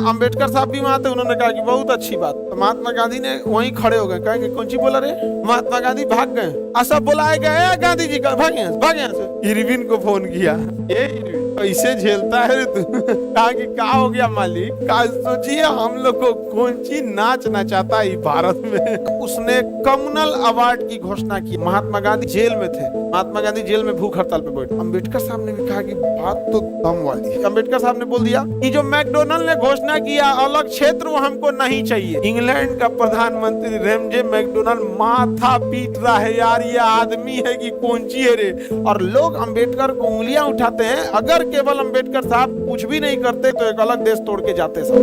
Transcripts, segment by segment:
अंबेडकर साहब भी वहां थे, उन्होंने कहा कि बहुत अच्छी बात। तो महात्मा गांधी ने वहीं खड़े हो गए, कहा कि कौन सी बोला रे। महात्मा गांधी भाग गए, सब बुलाए गए, गांधी जी का भाग यहाँ से। इरविन को फोन किया, ये इरविन कैसे झेलता है रे तू। कहा कि क्या हो गया मालिक, का सोचिए हम लोग को कौन सी नाच नचाता है भारत में। उसने कम्युनल अवार्ड की घोषणा की। महात्मा गांधी जेल में थे, महात्मा गांधी जेल में भूख हड़ताल पे बैठे। अंबेडकर साहब ने भी कहा कि बात तो दम वाली। अंबेडकर साहब ने बोल दिया कि जो मैकडोनल्ड ने घोषणा किया अलग क्षेत्र वो हमको नहीं चाहिए। इंग्लैंड का प्रधानमंत्री रेमजे मैकडोनल्ड माथा पीट रहा है, यार ये आदमी है कि कौन सी है रे। और लोग अंबेडकर को उंगलियां उठाते हैं। अगर केवल अंबेडकर साहब कुछ भी नहीं करते तो एक अलग देश तोड़ के जाते सब।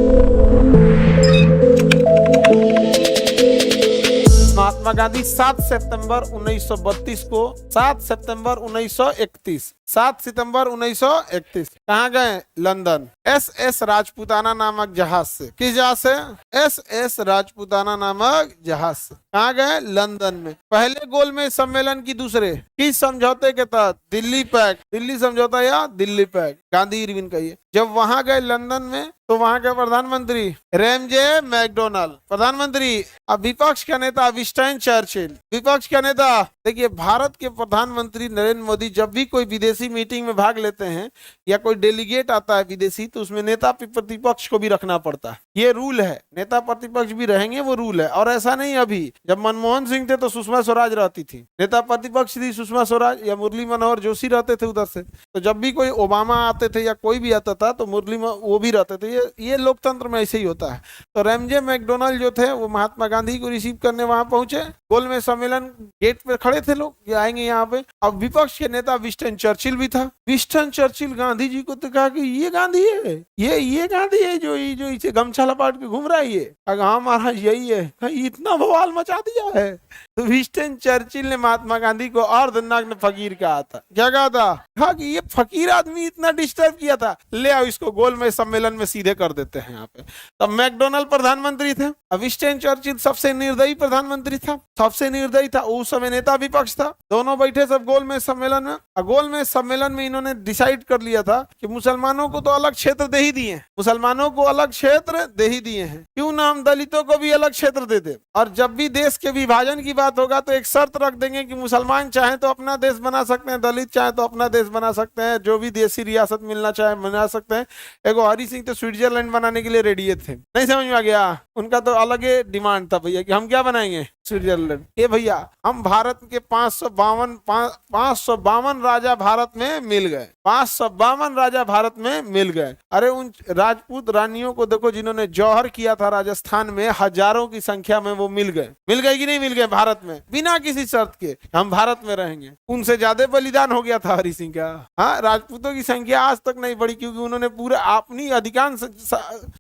महात्मा गांधी 7 सितंबर 1932 को 7 सितंबर 1931 7 सितंबर 1931 कहाँ गए? लंदन। SS राजपूताना नामक जहाज से। किस जहाज से? SS राजपूताना नामक जहाज से। कहाँ गए? लंदन में। पहले गोलमेज सम्मेलन की दूसरे किस समझौते के तहत? दिल्ली पैक्ट। दिल्ली समझौता या दिल्ली पैक्ट, गांधी इरविन का ये। जब वहां गए लंदन में तो वहां के प्रधानमंत्री रेमजे मैकडोनल्ड, प्रधानमंत्री। अब विपक्ष का नेता विंस्टन चर्चिल। विपक्ष का नेता देखिए, भारत के प्रधानमंत्री नरेंद्र मोदी जब भी कोई विदेशी मीटिंग में भाग लेते हैं या कोई डेलीगेट आता है विदेशी, तो उसमें नेता प्रतिपक्ष को भी रखना पड़ता है। ये रूल है, नेता प्रतिपक्ष भी रहेंगे, वो रूल है। और ऐसा नहीं अभी, जब मनमोहन सिंह थे तो सुषमा स्वराज रहती थी, नेता प्रतिपक्ष थी सुषमा स्वराज या मुरली मनोहर जोशी रहते थे उधर से। तो जब भी कोई ओबामा आते थे या कोई भी आता था तो मुरली वो भी रहते थे। ये लोकतंत्र में ऐसे ही होता है। तो रेमजे मैकडोनल्ड जो थे वो महात्मा गांधी को रिसीव करने वहां पहुंचे। गोलमेज सम्मेलन गेट पे खड़े थे लोग, ये आएंगे यहाँ पे। अब विपक्ष के नेता विंस्टन चर्चिल भी था। विंस्टन चर्चिल गांधी जी को तो कहा कि ये गांधी है, ये गांधी है जो इसे गमछा लपेट के घूम रहा है। ये हाँ महाराज यही है। इतना बवाल मचा दिया है। तो विंस्टन चर्चिल ने महात्मा गांधी को अर्धनग्न फकीर कहा था। क्या कहा था? कहा कि ये फकीर आदमी इतना डिस्टर्ब किया था, ले आओ इसको गोलमेज सम्मेलन में सीधे कर देते हैं यहाँ पे। तब मैकडोनल्ड प्रधानमंत्री थे, विंस्टन चर्चिल सबसे निर्दयी प्रधानमंत्री था, सबसे निर्दयी था। उस समय नेता विपक्ष था। दोनों बैठे सब गोलमेज सम्मेलन में। गोलमेज सम्मेलन में इन्होंने डिसाइड कर लिया था कि मुसलमानों को तो अलग क्षेत्र दे ही दिए, मुसलमानों को अलग क्षेत्र दे ही दिए हैं, क्यों ना हम दलितों को भी अलग क्षेत्र दे दे। और जब भी देश के विभाजन की बात होगा तो एक शर्त रख देंगे कि मुसलमान चाहे तो अपना देश बना सकते हैं, दलित चाहे तो अपना देश बना सकते हैं, जो भी देशी रियासत मिलना चाहे बना सकते हैं। एगो हरि सिंह तो स्विट्जरलैंड बनाने के लिए रेडी थे। नहीं समझ में आ गया? उनका तो अलग ही डिमांड था भैया कि हम क्या बनाएंगे? स्विट्जरलैंड। ये भैया हम भारत के 552 राजा भारत में मिल गए, 552 राजा भारत में मिल गए। अरे उन राजपूत रानियों को देखो जिन्होंने जौहर किया था राजस्थान में, हजारों की संख्या में वो मिल गए कि नहीं मिल गए भारत में, बिना किसी शर्त के हम भारत में रहेंगे। उनसे ज्यादा बलिदान हो गया था हरि सिंह का। हाँ, राजपूतों की संख्या आज तक नहीं बढ़ी क्योंकि उन्होंने पूरे अपनी अधिकांश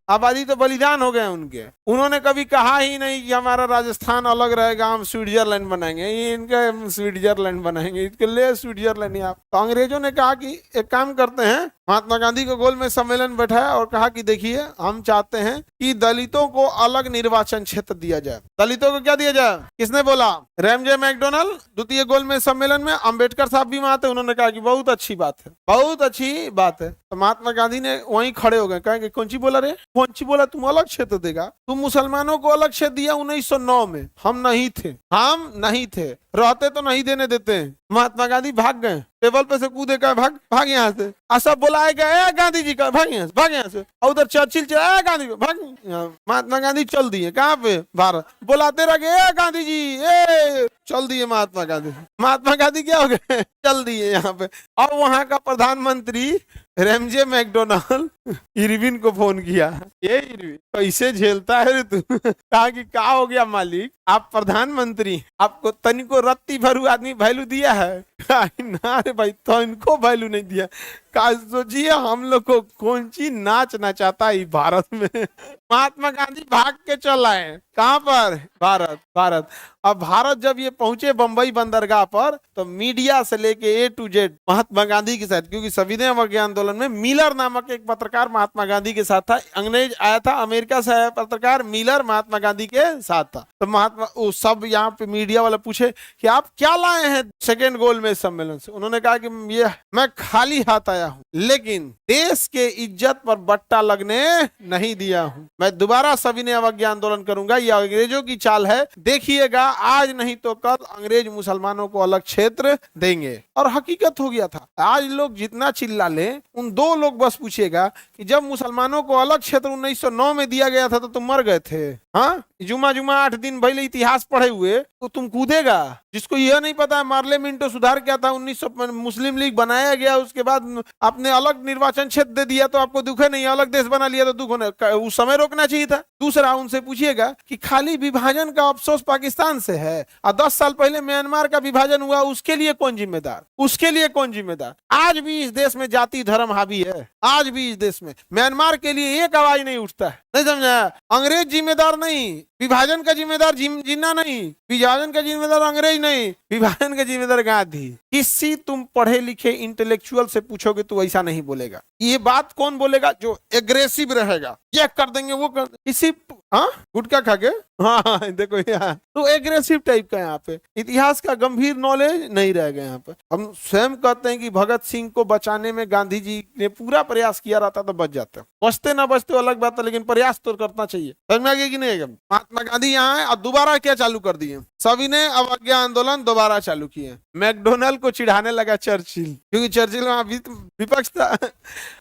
आबादी तो बलिदान हो गए उनके। उन्होंने कभी कहा ही नहीं कि हमारा राजस्थान अलग रहेगा, हम स्विट्जरलैंड बनाएंगे, ये इनका स्विट्जरलैंड बनाएंगे, इसके लिए स्विट्जरलैंड। आप तो अंग्रेजों ने कहा कि एक काम करते हैं, महात्मा गांधी को गोलमेज सम्मेलन बैठाया और कहा कि देखिए हम चाहते हैं कि दलितों को अलग निर्वाचन क्षेत्र दिया जाए। दलितों को क्या दिया जाए? किसने बोला? Ramsay McDonald. द्वितीय गोलमेज सम्मेलन में अंबेडकर साहब भी वहां थे, उन्होंने कहा कि बहुत अच्छी बात है, बहुत अच्छी बात है। तो महात्मा गांधी ने वहीं खड़े हो गए, कहा कि कौन सी बोला रे, कौन सी बोला? तुम अलग क्षेत्र देगा? तुम मुसलमानों को अलग क्षेत्र दिया 1909 में, हम नहीं थे, रहते तो नहीं देने देते। महात्मा गांधी भाग गए, टेबल पे से कूदे का भाग यहाँ से। सब बुलाए गए, गांधी जी का भाग यहाँ से। और उधर चर्चिल चला, गांधी भाग। महात्मा गांधी चल दिए कहाँ पे? भारत। बुलाते रह गए, गांधी जी चल दिए। महात्मा गांधी क्या हो गए? चल दिए यहाँ पे। और वहां का प्रधानमंत्री रेमजे मैकडोनल्ड इरविन को फोन किया, ये इरविन कैसे झेलता है रे तू। कहा कि क्या हो गया मालिक, आप प्रधानमंत्री, आपको तनिको रत्ती भरू आदमी वैल्यू दिया है? ना रे भाई, तो इनको वैल्यू नहीं दिया। सोचिए हम लोग को कौन सी नाच नचाता है भारत में। महात्मा गांधी भाग के चल आए, कहाँ पर? भारत। अब भारत जब ये पहुंचे बंबई बंदरगाह पर, तो मीडिया से लेके A to Z Mahatma Gandhi के साथ, क्योंकि संविधान अवज्ञा आंदोलन में मिलर नामक एक पत्रकार महात्मा गांधी के साथ था। अंग्रेज आया था, अमेरिका से आया पत्रकार मिलर महात्मा गांधी के साथ था। तो महात्मा सब यहाँ पे मीडिया वाले पूछे कि आप क्या लाए हैं सेकेंड गोल गोलमेज सम्मेलन से। उन्होंने कहा कि ये मैं खाली हाथ आया हूं, लेकिन देश के इज्जत पर बट्टा लगने नहीं दिया हूं। मैं दोबारा सविनय अवज्ञा आंदोलन करूंगा। ये अंग्रेजों की चाल है, देखिएगा आज नहीं तो कल अंग्रेज मुसलमानों को अलग क्षेत्र देंगे। और हकीकत हो गया था। आज लोग जितना चिल्ला ले, उन दो लोग बस पूछेगा कि जब मुसलमानों को अलग क्षेत्र 1909 में दिया गया था तो तुम मर गए थे? हाँ, जुमा 8 दिन पहले इतिहास पढ़े हुए तो तुम कूदेगा। जिसको यह नहीं पता है मार्ले मिंटो सुधार क्या था, 1900 मुस्लिम लीग बनाया गया, उसके बाद आपने अलग निर्वाचन क्षेत्र दे दिया तो आपको दुख है नहीं, अलग देश बना लिया तो दुख होना, उस समय रोकना चाहिए था। दूसरा, उनसे पूछिएगा कि खाली विभाजन का अफसोस पाकिस्तान से है और 10 साल पहले म्यांमार का विभाजन हुआ, उसके लिए कौन जिम्मेदार? उसके लिए कौन जिम्मेदार? आज भी इस देश में जाति धर्म हावी है। आज भी इस देश में म्यांमार के लिए एक आवाज नहीं उठता है। नहीं समझा? अंग्रेज जिम्मेदार नहीं, विभाजन का जिम्मेदार जिन्ना नहीं, विभाजन का जिम्मेदार अंग्रेज नहीं, विभाजन का जिम्मेदार गांधी। किसी तुम पढ़े लिखे इंटेलेक्चुअल से पूछोगे तो ऐसा नहीं बोलेगा। ये बात कौन बोलेगा? जो एग्रेसिव रहेगा, ये कर देंगे वो कर देंगे। किसी हाँ गुटखा खा के, हाँ देखो यहाँ तो एग्रेसिव टाइप का, यहाँ पे इतिहास का गंभीर नॉलेज नहीं रह गया। यहाँ पे हम स्वयं कहते हैं कि भगत सिंह को बचाने में गांधी जी ने पूरा प्रयास किया रहता तो बच जाते। बचते ना बचते अलग बात है, लेकिन प्रयास तो करना चाहिए। समझ में आ गया कि नहीं? महात्मा गांधी यहाँ है और दोबारा क्या चालू कर दिए? सविनय अवज्ञा आंदोलन दोबारा चालू किए। मैकडोनल्ड को चिढ़ाने लगा चर्चिल, क्योंकि चर्चिल वहां विपक्ष था।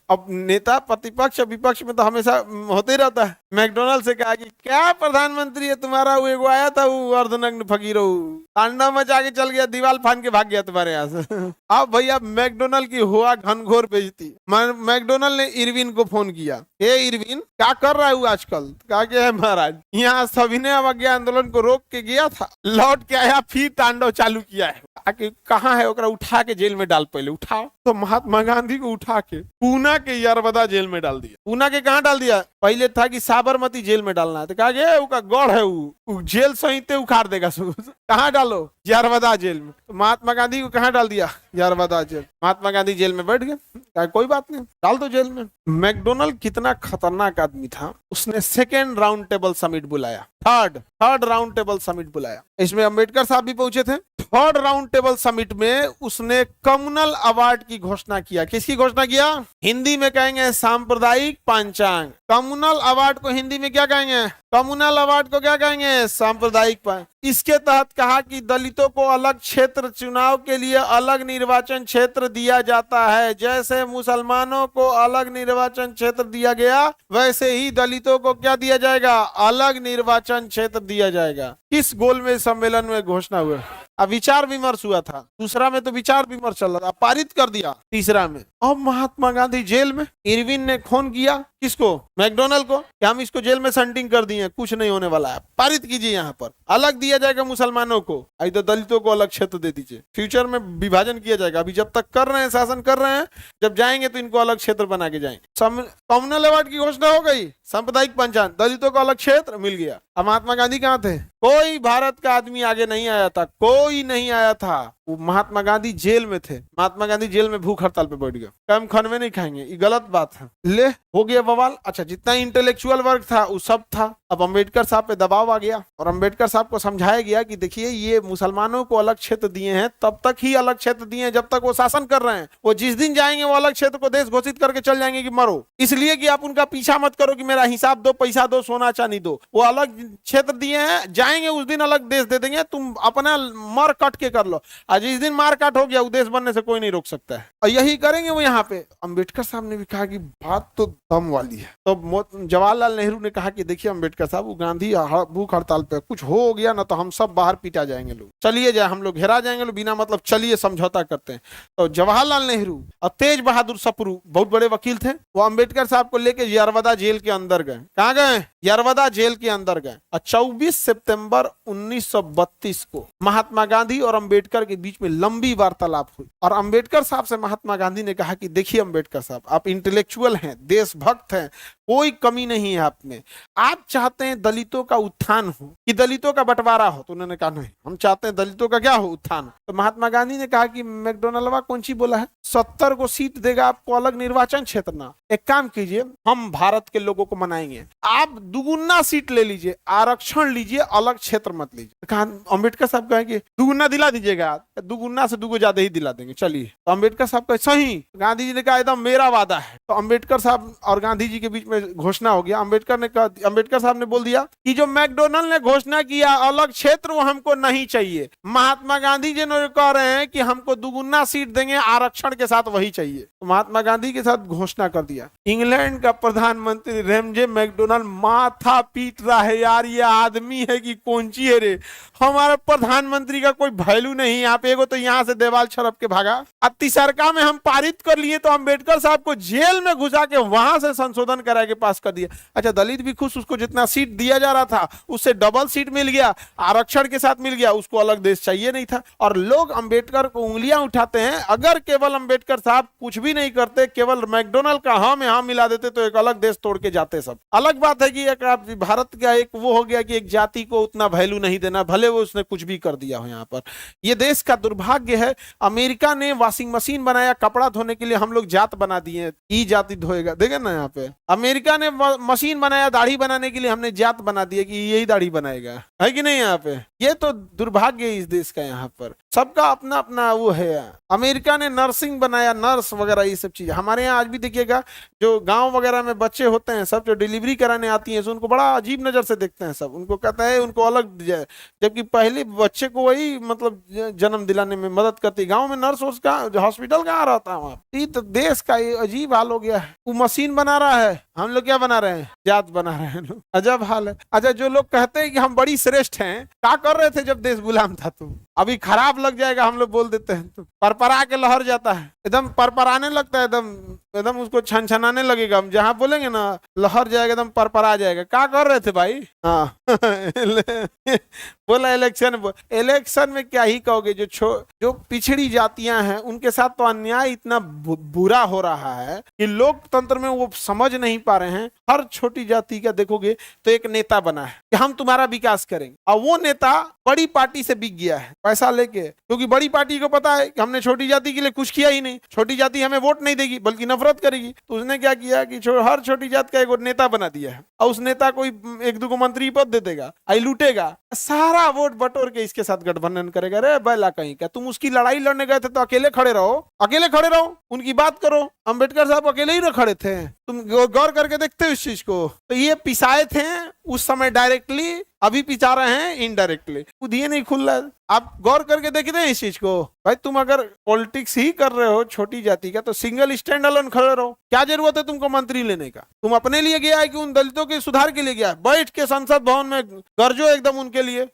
अब नेता प्रतिपक्ष विपक्ष में तो हमेशा होते ही रहता है। मैकडोनल्ड से कहा कि क्या प्रधानमंत्री है तुम्हारा, वो एगो आया था वो अर्धनग्न फकीर, तांडव मचा के चल गया, दीवार फान के भाग गया तुम्हारे यहाँ से। अब भैया मैकडोनल्ड की हुआ घनघोर बेइज्जती। मैकडोनल्ड ने इरविन को फोन किया, हे इरविन क्या कर रहा है आजकल? कहा कि है महाराज, यहाँ सविनय अवज्ञा आंदोलन को रोक के गया था, लौट के आया, फिर तांडव चालू किया है। कहाँ है? ओकरा उठा के जेल में डाल, पहले उठाओ। तो महात्मा गांधी को उठा के पूना के यरवदा जेल में डाल दिया। पूना के कहाँ डाल दिया? पहले था कि साबरमती जेल में डालना है, तो कहा गया उसका गढ़ है, वो जेल सहित उखाड़ देगा। कहाँ डालो? यरवदा जेल में। तो महात्मा गांधी को कहाँ डाल दिया? यरवदा जेल। महात्मा गांधी जेल में बैठ गए, कोई बात नहीं, डाल दो जेल में। मैकडोनल्ड कितना खतरनाक आदमी था, उसने सेकेंड राउंड टेबल समिट बुलाया, थर्ड राउंड टेबल समिट बुलाया। इसमें अंबेडकर साहब भी पहुंचे थे। थर्ड राउंड टेबल समिट में उसने कम्युनल अवार्ड की घोषणा किया। किसकी घोषणा किया? हिंदी में कहेंगे सांप्रदायिक पंचांग। कम्युनल अवार्ड को हिंदी में क्या कहेंगे? कम्युनल अवार्ड को क्या कहेंगे? सांप्रदायिक पंचांग। इसके तहत कहा कि दलितों को अलग क्षेत्र चुनाव के लिए अलग निर्वाचन क्षेत्र दिया जाता है। जैसे मुसलमानों को अलग निर्वाचन क्षेत्र दिया गया, वैसे ही दलितों को क्या दिया जाएगा? अलग निर्वाचन क्षेत्र दिया जाएगा। किस गोलमेज सम्मेलन में घोषणा हुआ? अब विचार विमर्श हुआ था, दूसरा में तो विचार विमर्श चल रहा था, पारित कर दिया तीसरा में। अब महात्मा गांधी जेल में। इरविन ने फोन किया किसको? मैकडोनल्ड को, कि हम इसको जेल में सेंटिंग कर दिए, कुछ नहीं होने वाला है, पारित कीजिए, यहाँ पर अलग दिया जाएगा मुसलमानों को, इधर दलितों को अलग क्षेत्र दे दीजिए। फ्यूचर में विभाजन किया जाएगा, अभी जब तक कर रहे हैं, शासन कर रहे हैं, जब जाएंगे तो इनको अलग क्षेत्र बना के जाएंगे। कम्युनल अवार्ड की घोषणा हो गई, सांप्रदायिक पंचायत, दलितों को अलग क्षेत्र मिल गया। अब महात्मा गांधी कहाँ थे? कोई भारत का आदमी आगे नहीं आया था, कोई नहीं आया था। वो महात्मा गांधी जेल में थे। महात्मा गांधी जेल में भूख हड़ताल पे बैठ गए, हम खानवे नहीं खाएंगे, ये गलत बात है। ले हो गया बवाल। अच्छा, जितना इंटेलेक्चुअल वर्क था वो सब था। अब अंबेडकर साहब पे दबाव आ गया और अंबेडकर साहब को समझाया गया कि देखिए, ये मुसलमानों को अलग क्षेत्र दिए हैं, तब तक ही अलग क्षेत्र दिए हैं जब तक वो शासन कर रहे हैं। वो जिस दिन जाएंगे वो अलग क्षेत्र को देश घोषित करके चल जाएंगे कि मरो। इसलिए कि आप उनका पीछा मत करो कि मेरा हिसाब दो, पैसा दो, सोना चांदी दो। वो अलग क्षेत्र दिए हैं, जाएंगे उस दिन अलग देश दे देंगे, तुम अपना मर कट के कर लो। आज जिस दिन मार काट हो गया, वो देश बनने से कोई नहीं रोक सकता है, और यही करेंगे वो यहाँ पे। अंबेडकर साहब ने भी कहा कि बात तो दम वाली है। तो जवाहरलाल नेहरू ने कहा कि देखिए अंबेडकर साहब, वो गांधी भूख हड़ताल पे, कुछ हो गया ना तो हम सब बाहर पीटा जाएंगे, लोग चलिए जाए, हम लोग घेरा जाएंगे लोग, बिना मतलब चलिए समझौता करते हैं। तो जवाहरलाल नेहरू और तेज बहादुर सप्रू बहुत बड़े वकील थे, वो अंबेडकर साहब को लेके यरवदा जेल के अंदर गए। कहाँ गए? यरवदा जेल के अंदर गए। और 24 सितंबर 1932 को महात्मा गांधी और अंबेडकर के बीच में लंबी वार्तालाप हुई। और अंबेडकर साहब से महात्मा गांधी ने कहा कि देखिए अंबेडकर साहब, आप इंटेलेक्चुअल हैं, देशभक्त हैं, कोई कमी नहीं है आप में। आप चाहते हैं दलितों का उत्थान हो कि दलितों का बंटवारा हो? तो उन्होंने कहा नहीं, हम चाहते हैं दलितों का क्या हो? उत्थान। तो महात्मा गांधी ने कहा कि मैकडोनल्डवा कौन सी बोला है, 70 को सीट देगा आपको, अलग निर्वाचन क्षेत्र ना। एक काम कीजिए, हम भारत के लोगों को मनाएंगे। आप दुगुना सीट ले लीजिए, आरक्षण लीजिए, अलग क्षेत्र मत लीजिए। कहा अम्बेडकर साहब कहेंगे दुगुना दिला दीजिएगा, दुगुना से दुगो ज्यादा ही दिला देंगे, चलिए। तो अम्बेडकर साहब कहे सही। गांधी जी ने कहा एकदम मेरा वादा है। तो अम्बेडकर साहब और गांधी जी के बीच में घोषणा हो गया। अम्बेडकर साहब ने बोल दिया कि जो मैकडोनल्ड ने घोषणा किया अलग क्षेत्र, वो हमको नहीं चाहिए। महात्मा गांधी जी ने कह रहे हैं कि हमको दुगुना सीट देंगे आरक्षण के साथ, वही चाहिए। तो महात्मा गांधी के साथ घोषणा कर दिया। इंग्लैंड का प्रधानमंत्री रेमजे मैकडोनल्ड माथा पीट रहा है, यार ये आदमी है कि कौन ची है रे, हमारे प्रधानमंत्री का कोई वैल्यू नहीं। यहाँ पे एगो तो यहाँ से देवाल छरप के भागा। अब तीसरका में हम पारित कर लिए तो अम्बेडकर साहब को जेल में घुसा के वहां से संशोधन करा के पास कर दिया। अच्छा, दलित भी खुश, उसको जितना सीट दिया जा रहा था उससे डबल सीट मिल गया, आरक्षण के साथ मिल गया, उसको अलग देश चाहिए नहीं था। और लोग अम्बेडकर को उंगलियां उठाते हैं। अगर केवल अम्बेडकर साहब कुछ भी नहीं करते, केवल मैकडोनल्ड का हाँ में हाँ मिला देते तो एक अलग देश तोड़ के जाते सब। अलग बात है कि एक भारत का एक वो हो गया कि एक जाति को उतना वैल्यू नहीं देना, भले वो उसने कुछ भी कर दिया हो। यहाँ पर ये देश का दुर्भाग्य है। अमेरिका ने वॉशिंग मशीन बनाया कपड़ा धोने के लिए, हम लोग जात बना दिए, ई जाति धोएगा, देखे ना। यहाँ पे अमेरिका ने मशीन बनाया दाढ़ी बनाने के लिए, हमने जात बना दिया कि यही दाढ़ी बनाएगा, है कि नहीं। यहाँ पे ये तो दुर्भाग्य है इस देश का। यहाँ पर सबका अपना अपना वो है। अमेरिका ने नर्सिंग बनाया, नर्स वगैरह ये सब चीजें। हमारे यहाँ आज भी देखिएगा जो गांव वगैरह में बच्चे होते हैं सब, जो डिलीवरी कराने आती हैं, उनको बड़ा अजीब नजर से देखते हैं सब। उनको कहता है उनको अलग, जबकि पहले बच्चे को वही मतलब जन्म दिलाने में मदद करती। गांव में नर्स उसका हॉस्पिटल कहाँ रहता है वहाँ। तो देश का ये अजीब हाल हो गया है। वो मशीन बना रहा है, हम लोग क्या बना रहे हैं, जात बना रहे हैं लोग। अजब हाल है। अच्छा, जो लोग कहते हैं कि हम बड़ी श्रेष्ठ हैं, क्या कर रहे थे जब देश गुलाम था? तुम अभी खराब लग जाएगा हम लोग बोल देते हैं तो परपरा के लहर जाता है, एकदम परपराने लगता है, एकदम एकदम उसको छनछनाने लगेगा। हम जहां बोलेंगे ना लहर जाएगा, एकदम परपरा जाएगा। क्या कर रहे थे भाई? हाँ बोला इलेक्शन में क्या ही कहोगे। जो पिछड़ी जातियां हैं उनके साथ तो अन्याय इतना बुरा हो रहा है कि लोकतंत्र में वो समझ नहीं पा रहे हैं। हर छोटी जाति का देखोगे तो एक नेता बना है कि हम तुम्हारा विकास करेंगे, और वो नेता बड़ी पार्टी से बिक गया है पैसा लेके, क्योंकि बड़ी पार्टी को पता है कि हमने छोटी जाति के लिए कुछ किया ही नहीं, छोटी जाति हमें वोट नहीं देगी बल्कि नफरत करेगी। तो उसने क्या किया कि हर छोटी जात का एक नेता बना दिया है, और उस नेता को एक दो मंत्री पद दे देगा, आई लूटेगा, सारा वोट बटोर के इसके साथ गठबंधन करेगा। रे बैला कहीं का, तुम उसकी लड़ाई लड़ने गए थे तो अकेले खड़े रहो, अकेले खड़े रहो, उनकी बात करो। अम्बेडकर साहब अकेले ही खड़े थे, तुम गौर करके देखते हो इस चीज को। तो ये पिसाए थे उस समय डायरेक्टली, अभी पिछा रहे हैं इनडायरेक्टली, खुद ही नहीं खुल रहा है। आप गौर करके देखते हैं इस चीज को। भाई तुम अगर पॉलिटिक्स ही कर रहे हो छोटी जाति का, तो सिंगल स्टैंड अलोन खड़े रहो। क्या जरूरत है तुमको मंत्री लेने का? तुम अपने लिए गया है कि उन दलितों के सुधार के लिए गया है? बैठ के संसद भवन में गरजो एकदम उनके लिए।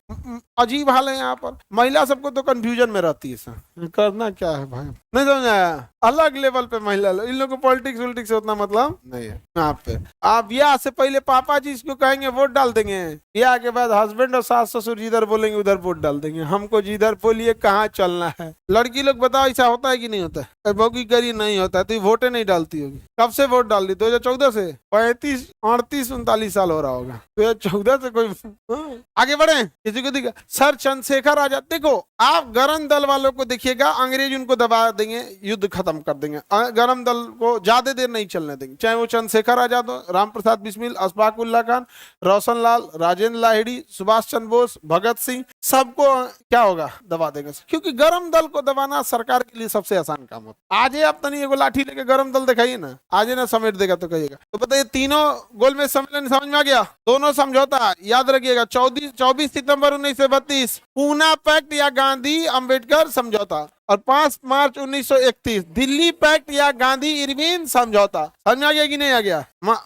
अजीब हाल है यहाँ पर। महिला सबको तो कंफ्यूजन में रहती है सर, करना क्या है भाई, नहीं समझ आया। अलग लेवल पे महिला, इन लोगों को पॉलिटिक्स वोलिटिक्स से उतना मतलब नहीं है। यहाँ पे आप ब्याह से पहले पापा जी इसको कहेंगे वोट डाल देंगे, ब्याह के बाद हस्बैंड और सास ससुर जिधर बोलेंगे उधर वोट डाल देंगे। हमको जिधर बोलिए कहाँ चलना है। लड़की लोग बताओ ऐसा होता है कि नहीं होता है? बौकी करी नहीं होता है तो वोटे नहीं डालती होगी। कब से वोट डाल दी? 2014 से? 35 38 39 साल हो रहा होगा। 2014 से कोई आगे बढ़े किसी को दिखा। सर चंद्रशेखर आजाद, देखो आप गरम दल वालों को देखिएगा, अंग्रेज उनको दबा देंगे, युद्ध खत्म कर देंगे, गरम दल को ज्यादा देर नहीं चलने देंगे। चाहे वो चंद्रशेखर आजाद हो, राम प्रसाद बिस्मिल, अशफाक उल्ला खान, रोशन लाल, राजेंद्र लाहिड़ी, सुभाष चंद्र बोस, भगत सिंह, सबको क्या होगा? दबा देंगे। क्योंकि गरम दल को दबाना सरकार के लिए सबसे आसान काम होता है। आज आप तनी एगो लाठी लेके गरम दल दिखाइए ना, आज ना समेट देगा तो कहिएगा। तो बताइए तीनों गोलमेज सम्मेलन समझ में आ गया? दोनों समझौता याद रखिएगा। 24 सितंबर 1932 पूना पैक्ट या गांधी अम्बेडकर समझौता, और 5 मार्च 1931 दिल्ली पैक्ट या गांधी इरविन समझौता। समझ में आ गया कि नहीं आ गया?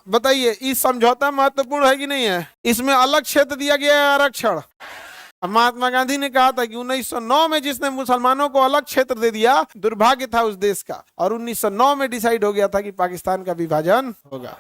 बताइए इस समझौता महत्वपूर्ण है कि नहीं है? इसमें अलग क्षेत्र दिया गया है, आरक्षण। महात्मा गांधी ने कहा था कि 1909 में जिसने मुसलमानों को अलग क्षेत्र दे दिया दुर्भाग्य था उस देश का, और 1909 में डिसाइड हो गया था कि पाकिस्तान का विभाजन होगा।